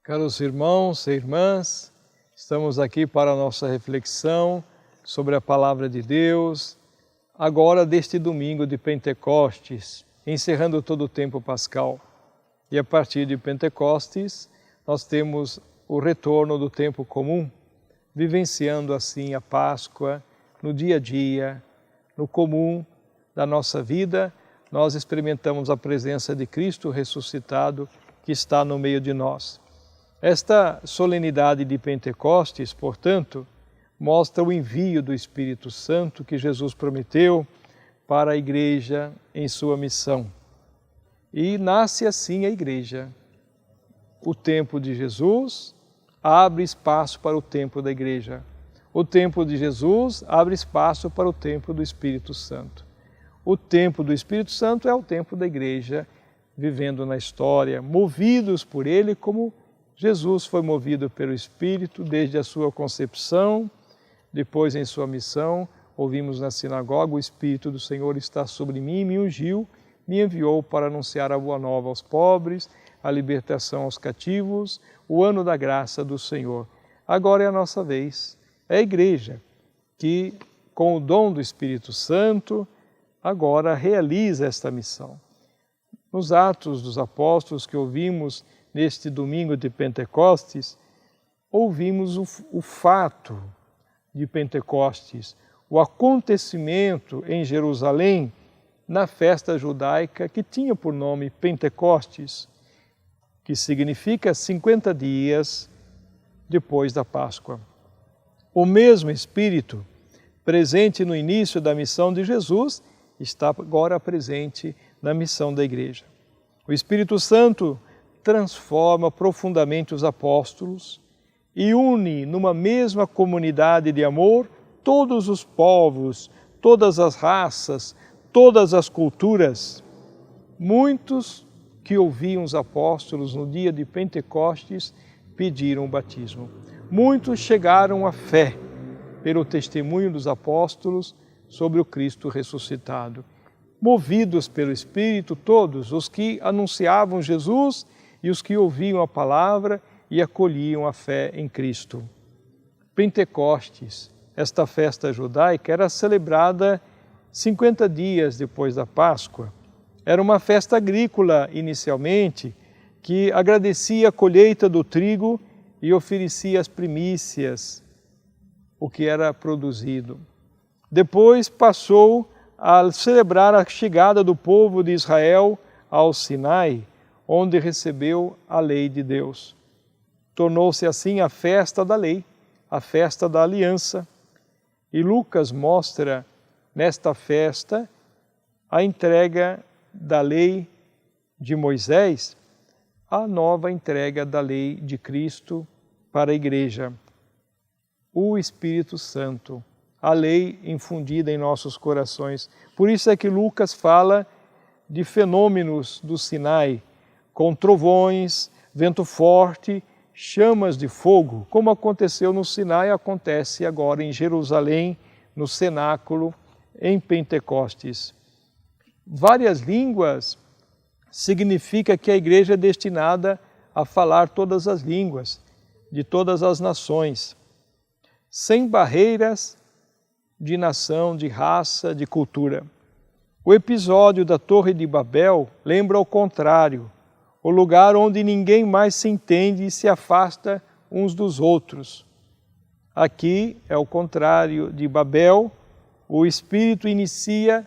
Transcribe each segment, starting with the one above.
Caros irmãos e irmãs, estamos aqui para a nossa reflexão sobre a Palavra de Deus, agora deste domingo de Pentecostes, encerrando todo o tempo pascal. E a partir de Pentecostes, nós temos o retorno do tempo comum, vivenciando assim a Páscoa no dia a dia, no comum da nossa vida, nós experimentamos a presença de Cristo ressuscitado que está no meio de nós. Esta solenidade de Pentecostes, portanto, mostra o envio do Espírito Santo que Jesus prometeu para a Igreja em sua missão. E nasce assim a Igreja. O tempo de Jesus abre espaço para o tempo da Igreja. O tempo de Jesus abre espaço para o tempo do Espírito Santo. O tempo do Espírito Santo é o tempo da Igreja, vivendo na história, movidos por Ele como Jesus foi movido pelo Espírito desde a sua concepção, depois em sua missão, ouvimos na sinagoga, o Espírito do Senhor está sobre mim, me ungiu, me enviou para anunciar a boa nova aos pobres, a libertação aos cativos, o ano da graça do Senhor. Agora é a nossa vez, é a Igreja que, com o dom do Espírito Santo, agora realiza esta missão. Nos Atos dos Apóstolos que ouvimos neste domingo de Pentecostes, ouvimos o fato de Pentecostes, o acontecimento em Jerusalém, na festa judaica que tinha por nome Pentecostes, que significa 50 dias depois da Páscoa. O mesmo Espírito, presente no início da missão de Jesus, está agora presente na missão da Igreja. O Espírito Santo transforma profundamente os apóstolos e une numa mesma comunidade de amor todos os povos, todas as raças, todas as culturas. Muitos que ouviam os apóstolos no dia de Pentecostes pediram o batismo. Muitos chegaram à fé pelo testemunho dos apóstolos sobre o Cristo ressuscitado. Movidos pelo Espírito, todos os que anunciavam Jesus e os que ouviam a palavra e acolhiam a fé em Cristo. Pentecostes, esta festa judaica, era celebrada 50 dias depois da Páscoa. Era uma festa agrícola inicialmente, que agradecia a colheita do trigo e oferecia as primícias, o que era produzido. Depois passou a celebrar a chegada do povo de Israel ao Sinai, onde recebeu a lei de Deus. Tornou-se assim a festa da lei, a festa da aliança. E Lucas mostra nesta festa a entrega da lei de Moisés, a nova entrega da lei de Cristo para a Igreja. O Espírito Santo, a lei infundida em nossos corações. Por isso é que Lucas fala de fenômenos do Sinai, com trovões, vento forte, chamas de fogo, como aconteceu no Sinai, acontece agora em Jerusalém, no cenáculo, em Pentecostes. Várias línguas significa que a Igreja é destinada a falar todas as línguas, de todas as nações, sem barreiras de nação, de raça, de cultura. O episódio da Torre de Babel lembra ao contrário, o lugar onde ninguém mais se entende e se afasta uns dos outros. Aqui é o contrário de Babel, o Espírito inicia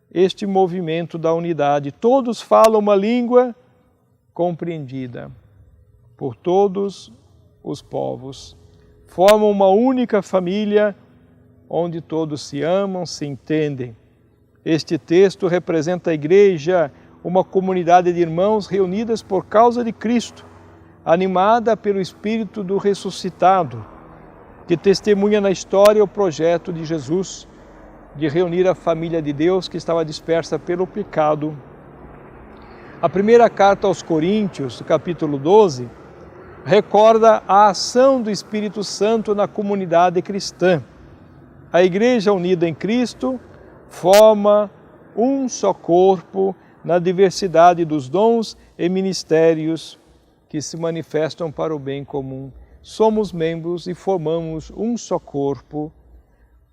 este movimento da unidade. Todos falam uma língua compreendida por todos os povos. Formam uma única família onde todos se amam, se entendem. Este texto representa a Igreja, uma comunidade de irmãos reunidas por causa de Cristo, animada pelo Espírito do ressuscitado, que testemunha na história o projeto de Jesus, de reunir a família de Deus que estava dispersa pelo pecado. A primeira carta aos Coríntios, capítulo 12, recorda a ação do Espírito Santo na comunidade cristã. A Igreja unida em Cristo forma um só corpo na diversidade dos dons e ministérios que se manifestam para o bem comum. Somos membros e formamos um só corpo,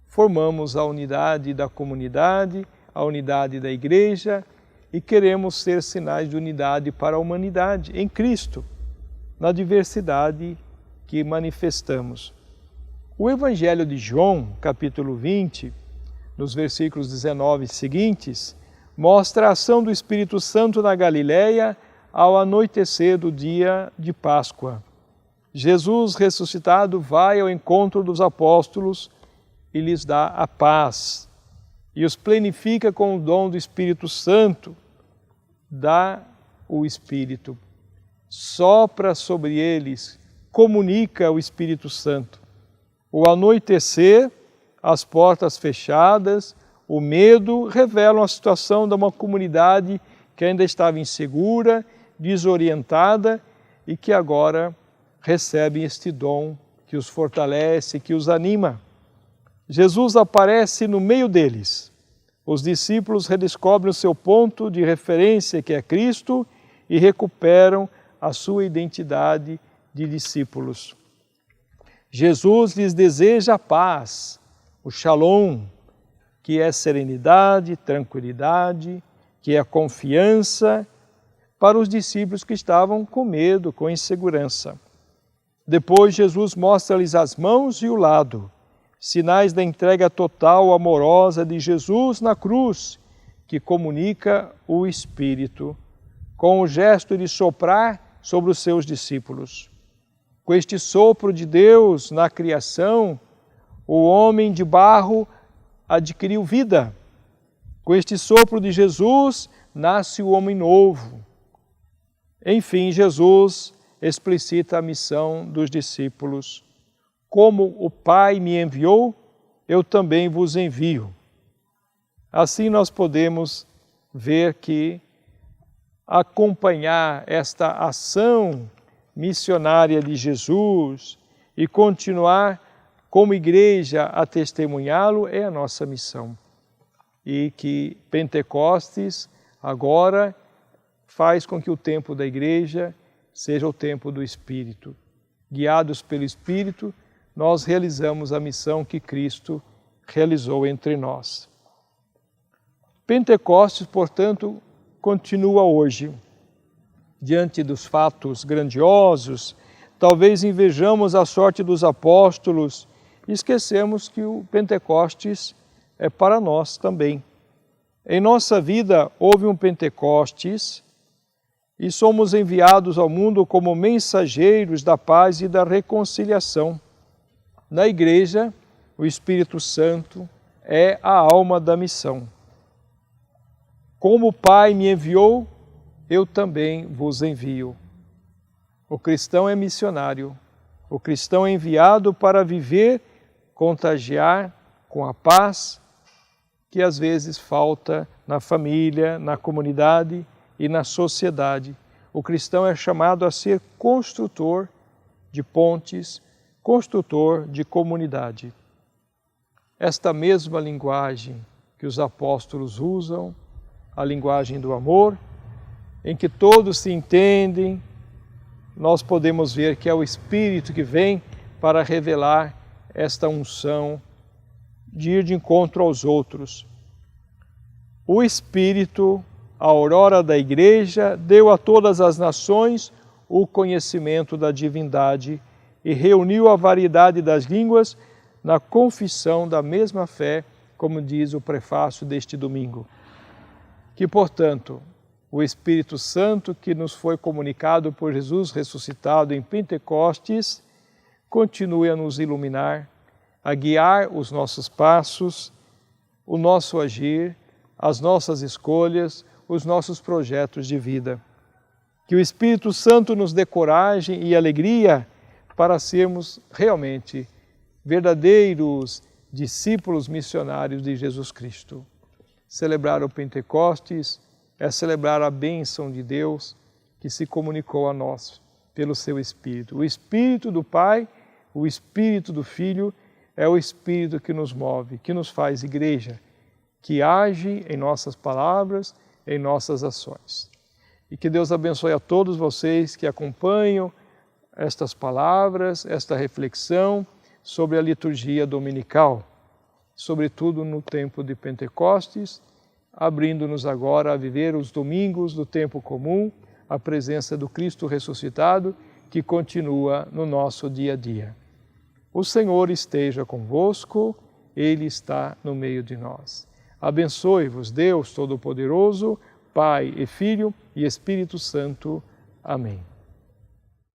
formamos a unidade da comunidade, a unidade da igreja e queremos ser sinais de unidade para a humanidade em Cristo, na diversidade que manifestamos. O Evangelho de João, capítulo 20, nos versículos 19 seguintes, mostra a ação do Espírito Santo na Galileia ao anoitecer do dia de Páscoa. Jesus ressuscitado vai ao encontro dos apóstolos e lhes dá a paz e os plenifica com o dom do Espírito Santo. Dá o Espírito, sopra sobre eles, comunica o Espírito Santo. O anoitecer, as portas fechadas, o medo revelam a situação de uma comunidade que ainda estava insegura, desorientada e que agora recebe este dom que os fortalece, que os anima. Jesus aparece no meio deles. Os discípulos redescobrem o seu ponto de referência, que é Cristo, e recuperam a sua identidade de discípulos. Jesus lhes deseja a paz, o shalom, que é serenidade, tranquilidade, que é confiança, para os discípulos que estavam com medo, com insegurança. Depois Jesus mostra-lhes as mãos e o lado, sinais da entrega total, amorosa de Jesus na cruz, que comunica o Espírito, com o gesto de soprar sobre os seus discípulos. Com este sopro de Deus na criação, o homem de barro adquiriu vida. Com este sopro de Jesus, nasce o homem novo. Enfim, Jesus explicita a missão dos discípulos. Como o Pai me enviou, eu também vos envio. Assim nós podemos ver que acompanhar esta ação missionária de Jesus e continuar como igreja a testemunhá-lo é a nossa missão. E que Pentecostes agora faz com que o tempo da igreja seja o tempo do Espírito. Guiados pelo Espírito, nós realizamos a missão que Cristo realizou entre nós. Pentecostes, portanto, continua hoje. Diante dos fatos grandiosos, talvez invejamos a sorte dos apóstolos e esquecemos que o Pentecostes é para nós também. Em nossa vida houve um Pentecostes e somos enviados ao mundo como mensageiros da paz e da reconciliação. Na igreja, o Espírito Santo é a alma da missão. Como o Pai me enviou, eu também vos envio. O cristão é missionário. O cristão é enviado para viver, contagiar com a paz que às vezes falta na família, na comunidade e na sociedade. O cristão é chamado a ser construtor de pontes, construtor de comunidade. Esta mesma linguagem que os apóstolos usam, a linguagem do amor, em que todos se entendem, nós podemos ver que é o Espírito que vem para revelar esta unção de ir de encontro aos outros. O Espírito, a aurora da Igreja, deu a todas as nações o conhecimento da divindade e reuniu a variedade das línguas na confissão da mesma fé, como diz o prefácio deste domingo. Que, portanto, o Espírito Santo que nos foi comunicado por Jesus ressuscitado em Pentecostes, continue a nos iluminar, a guiar os nossos passos, o nosso agir, as nossas escolhas, os nossos projetos de vida. Que o Espírito Santo nos dê coragem e alegria para sermos realmente verdadeiros discípulos missionários de Jesus Cristo. Celebrar o Pentecostes é celebrar a bênção de Deus que se comunicou a nós pelo seu Espírito. O Espírito do Pai, o Espírito do Filho, é o Espírito que nos move, que nos faz igreja, que age em nossas palavras, em nossas ações. E que Deus abençoe a todos vocês que acompanham estas palavras, esta reflexão sobre a liturgia dominical, sobretudo no tempo de Pentecostes, abrindo-nos agora a viver os domingos do tempo comum, a presença do Cristo ressuscitado, que continua no nosso dia a dia. O Senhor esteja convosco, Ele está no meio de nós. Abençoe-vos Deus Todo-Poderoso, Pai e Filho e Espírito Santo. Amém.